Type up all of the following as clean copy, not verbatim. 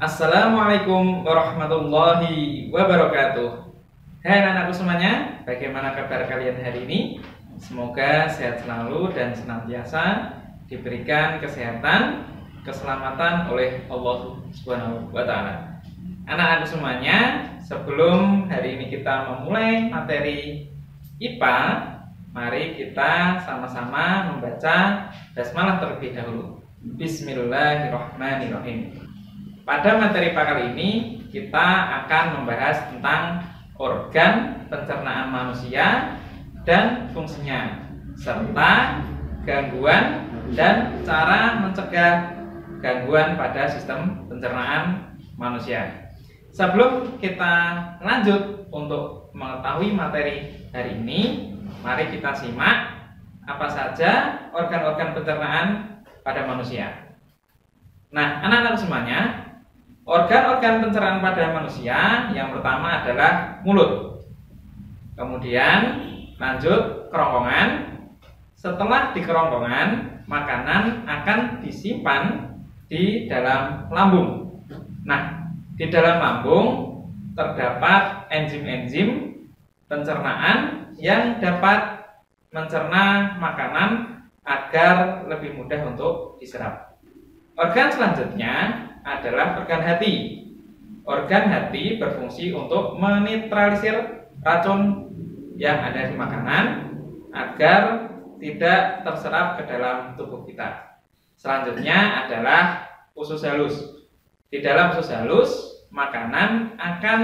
Assalamualaikum warahmatullahi wabarakatuh. Hai anak-anakku semuanya, bagaimana kabar kalian hari ini? Semoga sehat selalu dan senantiasa diberikan kesehatan, keselamatan oleh Allah Subhanahu wa Ta'ala. Anak-anakku semuanya, sebelum hari ini kita memulai materi IPA, mari kita sama-sama membaca basmalah terlebih dahulu. Bismillahirrahmanirrahim. Pada materi IPA kali ini kita akan membahas tentang organ pencernaan manusia dan fungsinya, serta gangguan dan cara mencegah gangguan pada sistem pencernaan manusia. Sebelum kita lanjut untuk mengetahui materi hari ini, mari kita simak apa saja organ-organ pencernaan pada manusia. Nah, anak-anak semuanya, organ-organ pencernaan pada manusia yang pertama adalah mulut. Kemudian lanjut kerongkongan. Setelah di kerongkongan, makanan akan disimpan di dalam lambung. Nah, di dalam lambung terdapat enzim-enzim pencernaan yang dapat mencerna makanan agar lebih mudah untuk diserap. Organ selanjutnya adalah organ hati. Organ hati berfungsi untuk menetralisir racun yang ada di makanan agar tidak terserap ke dalam tubuh kita. Selanjutnya adalah usus halus. Di dalam usus halus, makanan akan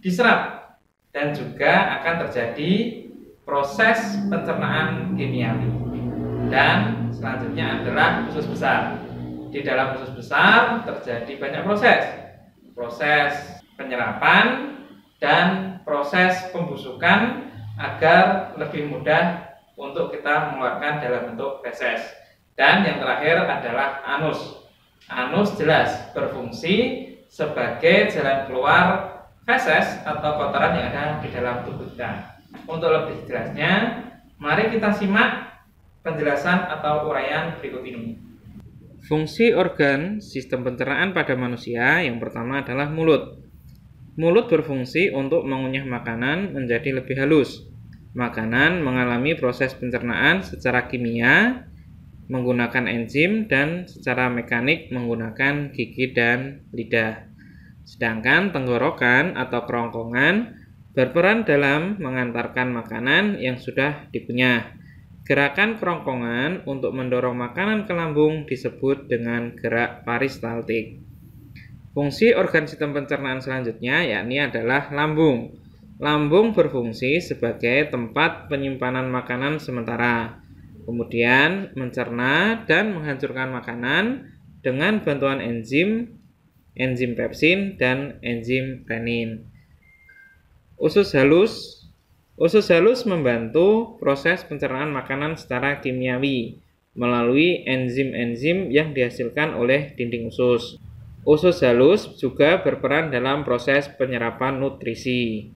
diserap dan juga akan terjadi proses pencernaan kimiawi. Dan selanjutnya adalah usus besar. Di dalam usus besar terjadi banyak proses penyerapan dan proses pembusukan agar lebih mudah untuk kita mengeluarkan dalam bentuk feses. Dan yang terakhir adalah anus. Anus jelas berfungsi sebagai jalan keluar feses atau kotoran yang ada di dalam tubuh kita. Untuk lebih jelasnya, mari kita simak penjelasan atau uraian berikut ini. Fungsi organ sistem pencernaan pada manusia yang pertama adalah mulut. Mulut berfungsi untuk mengunyah makanan menjadi lebih halus. Makanan mengalami proses pencernaan secara kimia menggunakan enzim dan secara mekanik menggunakan gigi dan lidah. Sedangkan tenggorokan atau kerongkongan berperan dalam mengantarkan makanan yang sudah dikunyah. Gerakan kerongkongan untuk mendorong makanan ke lambung disebut dengan gerak peristaltik. Fungsi organ sistem pencernaan selanjutnya yakni adalah lambung. Lambung berfungsi sebagai tempat penyimpanan makanan sementara, kemudian mencerna dan menghancurkan makanan dengan bantuan enzim pepsin dan enzim renin. Usus halus membantu proses pencernaan makanan secara kimiawi melalui enzim-enzim yang dihasilkan oleh dinding usus. Usus halus juga berperan dalam proses penyerapan nutrisi.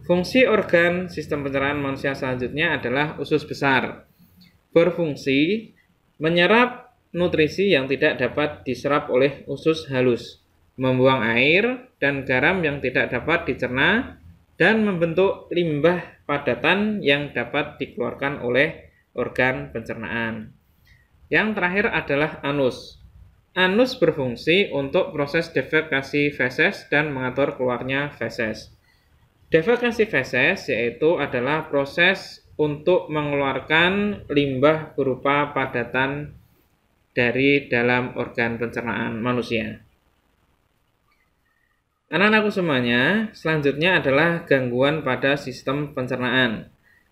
Fungsi organ sistem pencernaan manusia selanjutnya adalah usus besar. Berfungsi menyerap nutrisi yang tidak dapat diserap oleh usus halus, membuang air dan garam yang tidak dapat dicerna, dan membentuk limbah padatan yang dapat dikeluarkan oleh organ pencernaan. Yang terakhir adalah anus. Anus berfungsi untuk proses defekasi feses dan mengatur keluarnya feses. Defekasi feses yaitu adalah proses untuk mengeluarkan limbah berupa padatan dari dalam organ pencernaan manusia. Anak-anakku semuanya, selanjutnya adalah gangguan pada sistem pencernaan.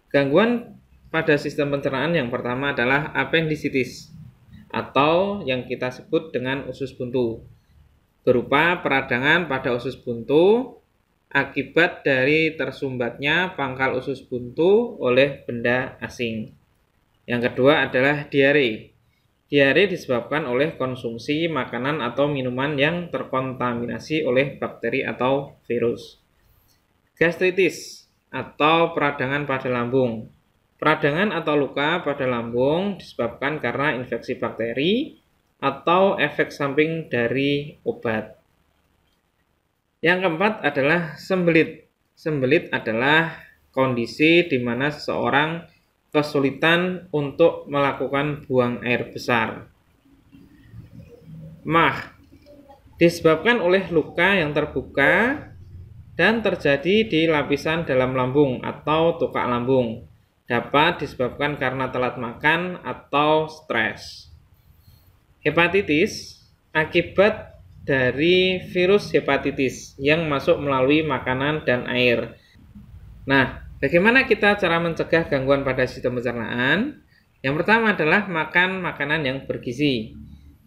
Gangguan pada sistem pencernaan yang pertama adalah apendisitis atau yang kita sebut dengan usus buntu, berupa peradangan pada usus buntu akibat dari tersumbatnya pangkal usus buntu oleh benda asing. Yang kedua adalah diare. Diare disebabkan oleh konsumsi makanan atau minuman yang terkontaminasi oleh bakteri atau virus. Gastritis atau peradangan pada lambung. Peradangan atau luka pada lambung disebabkan karena infeksi bakteri atau efek samping dari obat. Yang keempat adalah sembelit. Sembelit adalah kondisi di mana seseorang kesulitan untuk melakukan buang air besar. Mah disebabkan oleh luka yang terbuka dan terjadi di lapisan dalam lambung atau tukak lambung. Dapat disebabkan karena telat makan atau stres. Hepatitis akibat dari virus hepatitis yang masuk melalui makanan dan air. Nah, bagaimana kita cara mencegah gangguan pada sistem pencernaan? Yang pertama adalah makan makanan yang bergizi.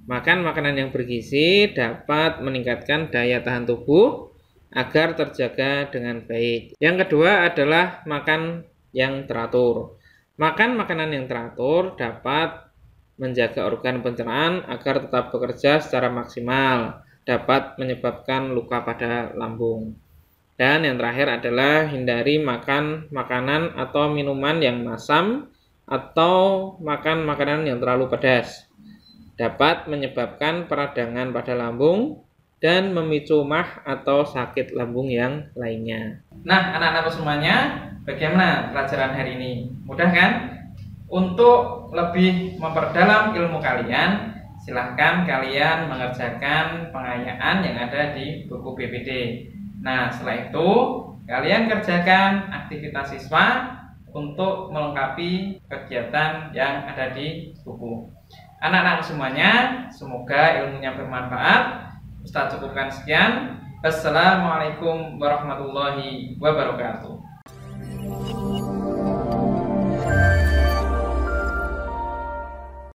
Makan makanan yang bergizi dapat meningkatkan daya tahan tubuh agar terjaga dengan baik. Yang kedua adalah makan yang teratur. Makan makanan yang teratur dapat menjaga organ pencernaan agar tetap bekerja secara maksimal, dapat menyebabkan luka pada lambung. Dan yang terakhir adalah hindari makan makanan atau minuman yang masam atau makan makanan yang terlalu pedas. Dapat menyebabkan peradangan pada lambung dan memicu mah atau sakit lambung yang lainnya. Nah, anak-anak semuanya, bagaimana pelajaran hari ini? Mudah kan? Untuk lebih memperdalam ilmu kalian, silahkan kalian mengerjakan pengayaan yang ada di buku BPD. Nah, setelah itu kalian kerjakan aktivitas siswa untuk melengkapi kegiatan yang ada di buku. Anak-anak semuanya, semoga ilmunya bermanfaat. Ustaz cukupkan sekian. Assalamualaikum warahmatullahi wabarakatuh.